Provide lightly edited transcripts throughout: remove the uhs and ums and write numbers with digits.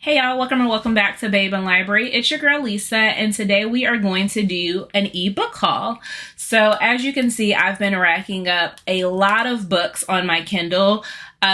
Hey y'all, welcome back to Babeinlibrary. It's your girl Lisa, and today we are going to do an ebook haul. So as you can see, I've been racking up a lot of books on my Kindle.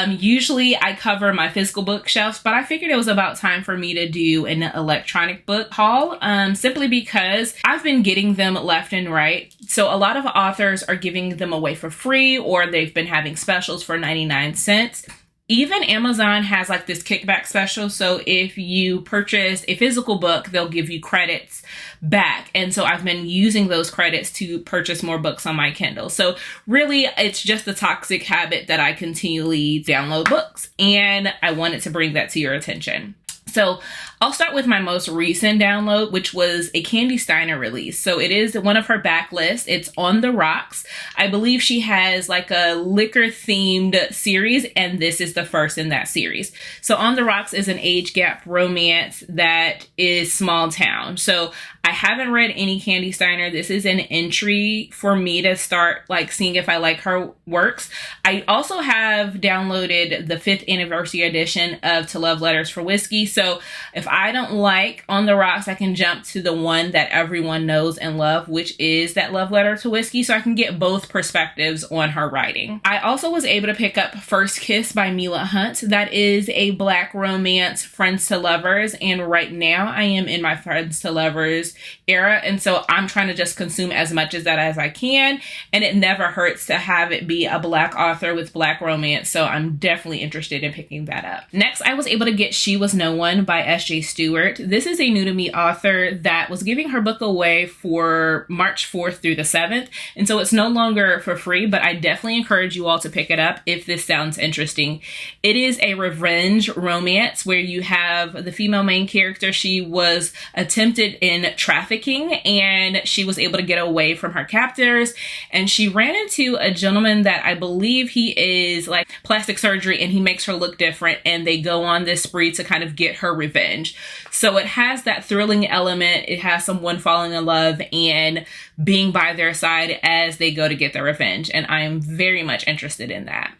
Usually I cover my physical bookshelves, but I figured it was about time for me to do an electronic book haul, simply because I've been getting them left and right. So a lot of authors are giving them away for free, or they've been having specials for 99 cents. Even Amazon has like this kickback special. So if you purchase a physical book, they'll give you credits back. And so I've been using those credits to purchase more books on my Kindle. So really, it's just a toxic habit that I continually download books. And I wanted to bring that to your attention. So I'll start with my most recent download, which was a Candy Steiner release. So it is one of her backlist. It's On the Rocks. I believe she has like a liquor themed series, and this is the first in that series. So On the Rocks is an age gap romance that is small town. So I haven't read any Candy Steiner. This is an entry for me to start like seeing if I like her works. I also have downloaded the 5th anniversary edition of To Love Letters for Whiskey. So if I don't like On the Rocks, I can jump to the one that everyone knows and love, which is that Love Letter to Whiskey. So I can get both perspectives on her writing. I also was able to pick up First Kiss by Mila Hunt. That is a Black romance, friends to lovers. And right now I am in my friends to lovers era. And so I'm trying to just consume as much of that as I can. And it never hurts to have it be a Black author with Black romance. So I'm definitely interested in picking that up. Next, I was able to get She Was No One by S.J. Stewart. This is a new to me author that was giving her book away for March 4th through the 7th. And so it's no longer for free, but I definitely encourage you all to pick it up if this sounds interesting. It is a revenge romance where you have the female main character. She was attempted in trafficking and she was able to get away from her captors, and she ran into a gentleman that I believe he is like plastic surgery, and he makes her look different, and they go on this spree to kind of get her revenge. So it has that thrilling element. It has someone falling in love and being by their side as they go to get their revenge, and I am very much interested in that.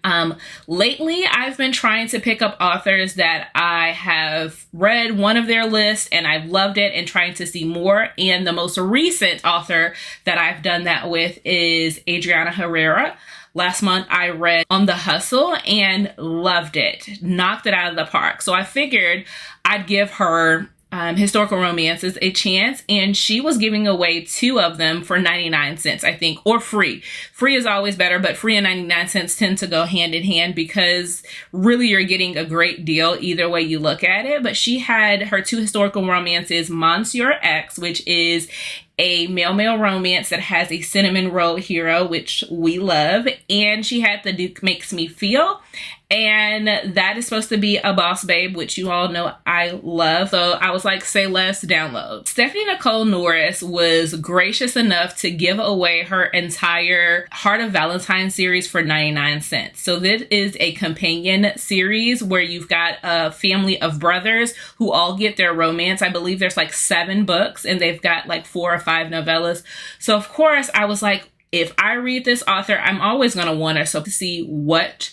Lately I've been trying to pick up authors that I have read one of their lists and I've loved it, and trying to see more. And the most recent author that I've done that with is Adriana Herrera. Last month I read On the Hustle and loved it, knocked it out of the park. So I figured I'd give her historical romances a chance, and she was giving away 2 of them for 99 cents, I think, or free. Free is always better, but free and 99 cents tend to go hand in hand because really you're getting a great deal either way you look at it. But she had her 2 historical romances, Monsieur X, which is a male romance that has a cinnamon roll hero, which we love, and she had The Duke Makes Me Feel, and that is supposed to be a boss babe, which you all know I love. So I was like, say less, download. Stephanie Nicole Norris was gracious enough to give away her entire Heart of Valentine series for 99 cents. So this is a companion series where you've got a family of brothers who all get their romance. I believe there's like 7 books, and they've got like 4 or 5 novellas. So of course I was like, if I read this author, I'm always going to want her. So to see what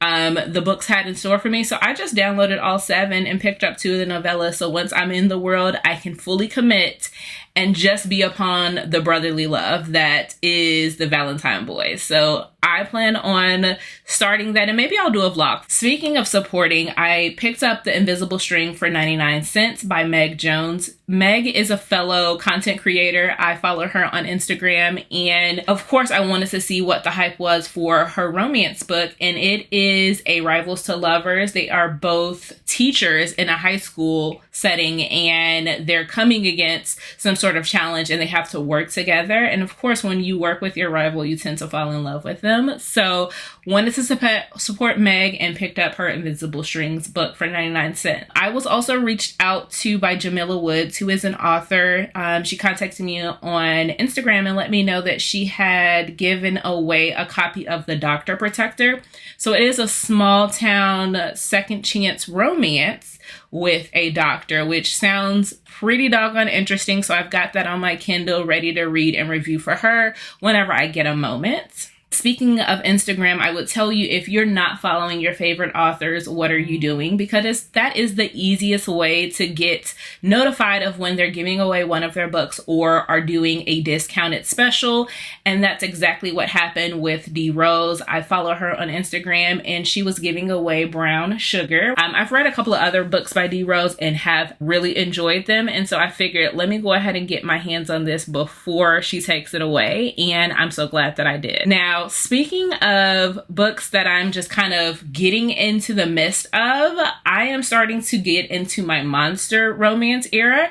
the books had in store for me. So I just downloaded all 7 and picked up 2 of the novellas. So once I'm in the world, I can fully commit and just be upon the brotherly love that is the Valentine Boys. So I plan on starting that, and maybe I'll do a vlog. Speaking of supporting, I picked up The Invisible String for 99 cents by Meg Jones. Meg is a fellow content creator. I follow her on Instagram, and of course I wanted to see what the hype was for her romance book, and it is a Rivals to Lovers. They are both teachers in a high school setting, and they're coming against some sort of challenge, and they have to work together. And of course, when you work with your rival, you tend to fall in love with them. So wanted to support Meg and picked up her Invisible Strings book for 99 cents. I was also reached out to by Jamila Woods, who is an author. She contacted me on Instagram and let me know that she had given away a copy of The Doctor Protector. So it is a small town second chance romance with a doctor, which sounds pretty doggone interesting. So I've got that on my Kindle ready to read and review for her whenever I get a moment. Speaking of Instagram, I would tell you, if you're not following your favorite authors, what are you doing? Because that is the easiest way to get notified of when they're giving away one of their books or are doing a discounted special. And that's exactly what happened with D. Rose. I follow her on Instagram and she was giving away Brown Sugar. I've read a couple of other books by D. Rose and have really enjoyed them. And so I figured, let me go ahead and get my hands on this before she takes it away. And I'm so glad that I did. Now, speaking of books that I'm just kind of getting into the midst of, I am starting to get into my monster romance era.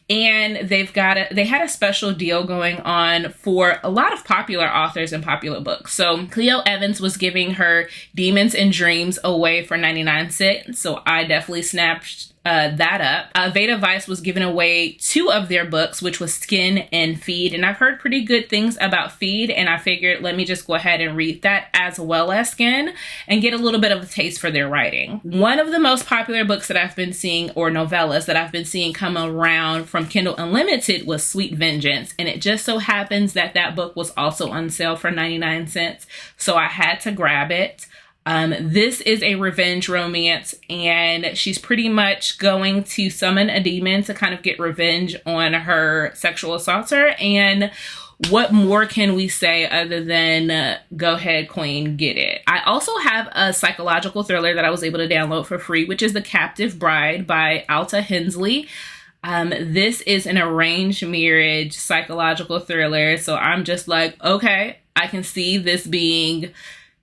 And they had a special deal going on for a lot of popular authors and popular books. So Cleo Evans was giving her Demons and Dreams away for 99 cents. So I definitely snapped that up. Veda Vice was giving away 2 of their books, which was Skin and Feed. And I've heard pretty good things about Feed. And I figured, let me just go ahead and read that as well as Skin and get a little bit of a taste for their writing. One of the most popular books that I've been seeing, or novellas that I've been seeing come around from Kindle Unlimited, was Sweet Vengeance. And it just so happens that that book was also on sale for 99 cents. So I had to grab it. This is a revenge romance, and she's pretty much going to summon a demon to kind of get revenge on her sexual assaulter. And what more can we say other than go ahead, queen, get it? I also have a psychological thriller that I was able to download for free, which is The Captive Bride by Alta Hensley. This is an arranged marriage psychological thriller. So I'm just like, okay, I can see this being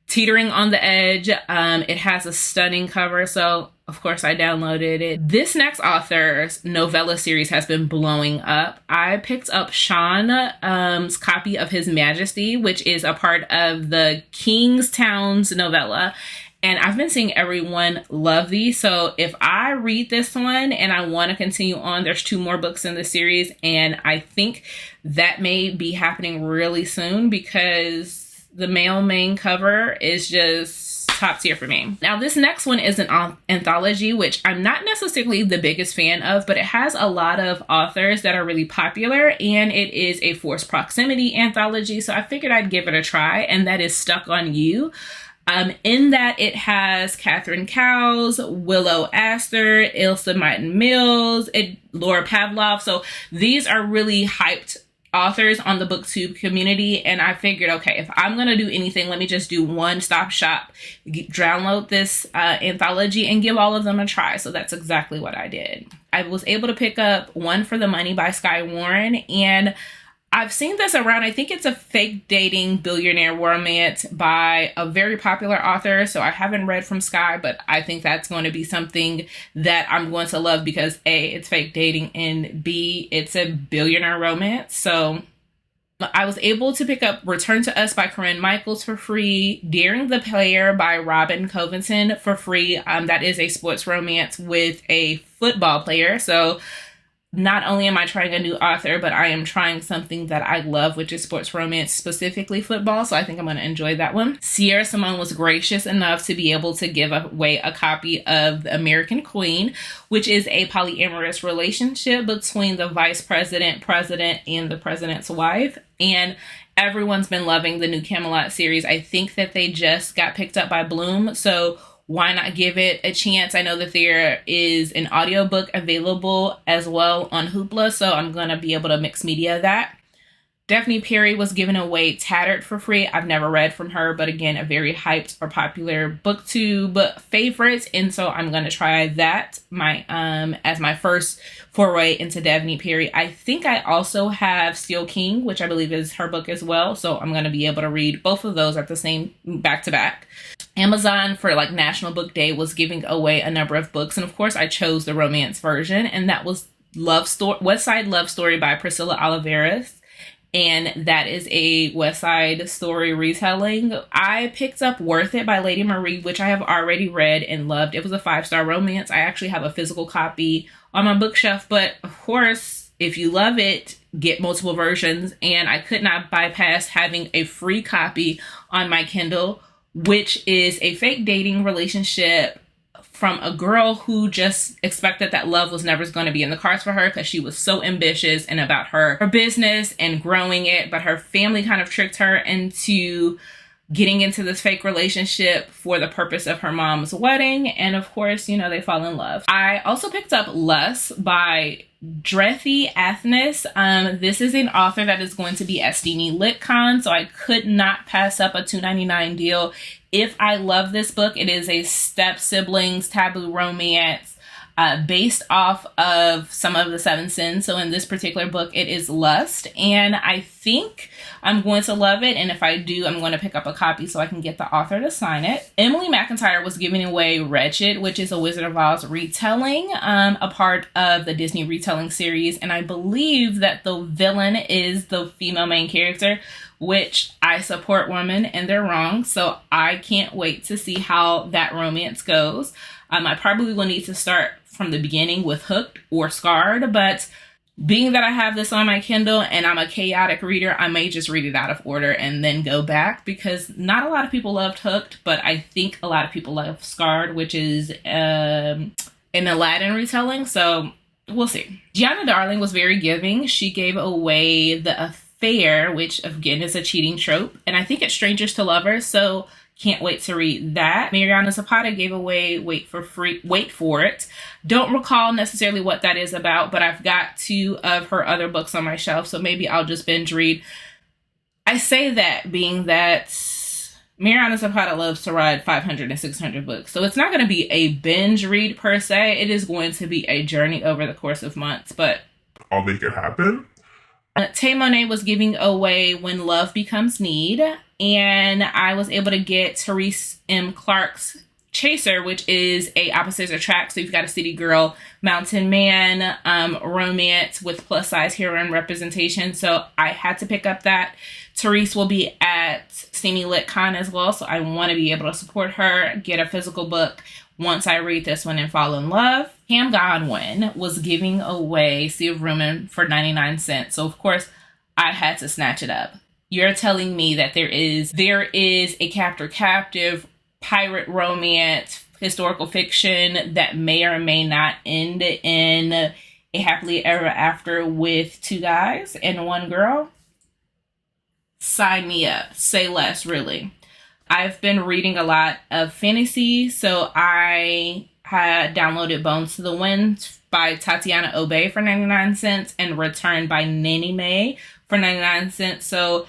teetering on the edge. It has a stunning cover, so of course I downloaded it. This next author's novella series has been blowing up. I picked up Sean's copy of His Majesty, which is a part of the Kingstown's novella. And I've been seeing everyone love these. So if I read this one and I want to continue on, there's 2 more books in the series. And I think that may be happening really soon because the male main cover is just top tier for me. Now, this next one is an anthology, which I'm not necessarily the biggest fan of, but it has a lot of authors that are really popular, and it is a forced proximity anthology. So I figured I'd give it a try, and that is Stuck on You. In that it has Catherine Cowles, Willow Astor, Ilsa Martin Mills, Laura Pavlov. So these are really hyped authors on the booktube community, and I figured, okay, if I'm gonna do anything, let me just do one-stop shop, download this anthology and give all of them a try. So that's exactly what I did. I was able to pick up One for the Money by Skye Warren, and I've seen this around. I think it's a fake dating billionaire romance by a very popular author. So I haven't read from Skye, but I think that's going to be something that I'm going to love because A, it's fake dating, and B, it's a billionaire romance. So I was able to pick up Return to Us by Corinne Michaels for free, Daring the Player by Robin Covington for free. That is a sports romance with a football player. So not only am I trying a new author, but I am trying something that I love, which is sports romance, specifically football. So I think I'm going to enjoy that one. Sierra Simone was gracious enough to be able to give away a copy of The American Queen, which is a polyamorous relationship between the vice president, and the president's wife. And everyone's been loving the new Camelot series. I think that they just got picked up by Bloom. So why not give it a chance? I know that there is an audiobook available as well on Hoopla, so I'm going to be able to mix media that. Daphne Perry was giving away Tattered for free. I've never read from her, but again, a very hyped or popular booktube favorite, and so I'm going to try that as my first foray into Daphne Perry. I think I also have Steel King, which I believe is her book as well, so I'm going to be able to read both of those at the same back to back. Amazon for National Book Day was giving away a number of books, and of course I chose the romance version, and that was West Side Love Story by Priscilla Oliveras. And that is a West Side Story retelling. I picked up Worth It by Lady Marie, which I have already read and loved. It was a 5-star romance. I actually have a physical copy on my bookshelf, but of course, if you love it, get multiple versions. And I could not bypass having a free copy on my Kindle, which is a fake dating relationship from a girl who just expected that love was never going to be in the cards for her because she was so ambitious and about her business and growing it, but her family kind of tricked her into getting into this fake relationship for the purpose of her mom's wedding. And of course, you know, they fall in love. I also picked up Lust by Drethy Athnas. This is an author that is going to be at Steamy LitCon, so I could not pass up a $2.99 deal. If I love this book, it is a step-siblings taboo romance based off of some of the seven sins. So in this particular book, it is Lust, and I think I'm going to love it. And if I do, I'm going to pick up a copy so I can get the author to sign it. Emily McIntyre was giving away Wretched, which is a Wizard of Oz retelling, a part of the Disney retelling series. And I believe that the villain is the female main character, which I support women and they're wrong. So I can't wait to see how that romance goes. I probably will need to start from the beginning with Hooked or Scarred, but being that I have this on my Kindle and I'm a chaotic reader, I may just read it out of order and then go back, because not a lot of people loved Hooked, but I think a lot of people love Scarred, which is an Aladdin retelling. So we'll see. Gianna Darling was very giving. She gave away The Affair, which again is a cheating trope, and I think it's Strangers to Lovers, so can't wait to read that. Mariana Zapata gave away Wait For It. Don't recall necessarily what that is about, but I've got 2 of her other books on my shelf, so maybe I'll just binge read. I say that being that Mariana Zapata loves to read 500 and 600 books, so it's not going to be a binge read per se. It is going to be a journey over the course of months, but I'll make it happen. Tay Monet was giving away When Love Becomes Need, and I was able to get Therese M. Clarke's Chaser, which is a opposites attract. So you've got a city girl, mountain man, romance with plus size heroine representation. So I had to pick up that. Therese will be at Steamy LitCon as well, so I want to be able to support her, get a physical book once I read this one and fall in love. Cam Godwin was giving away Sea of Ruin for 99 cents. So of course I had to snatch it up. You're telling me that there is a captor-captive pirate romance, historical fiction that may or may not end in a happily ever after with 2 guys and 1 girl? Sign me up. Say less, really. I've been reading a lot of fantasy, so I had downloaded Bones to the Wind by Tatiana Obey for 99 cents and Return by Nanny May for 99 cents. So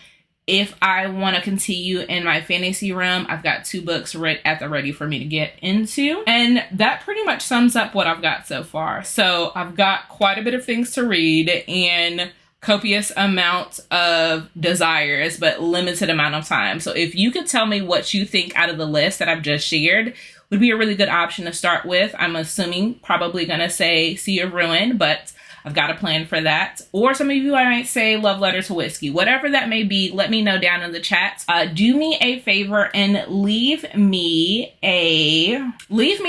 if I want to continue in my fantasy realm, I've got 2 books at the ready for me to get into. And that pretty much sums up what I've got so far. So I've got quite a bit of things to read and copious amount of desires, but limited amount of time. So if you could tell me what you think out of the list that I've just shared, would be a really good option to start with. I'm assuming probably gonna say Sea of Ruin, but I've got a plan for that. Or some of you, I might say Love Letter to Whiskey. Whatever that may be, let me know down in the chat. Do me a favor and leave me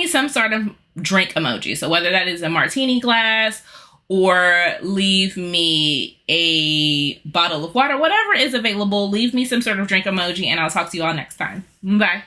some sort of drink emoji. So whether that is a martini glass or leave me a bottle of water, whatever is available, leave me some sort of drink emoji, and I'll talk to you all next time. Bye.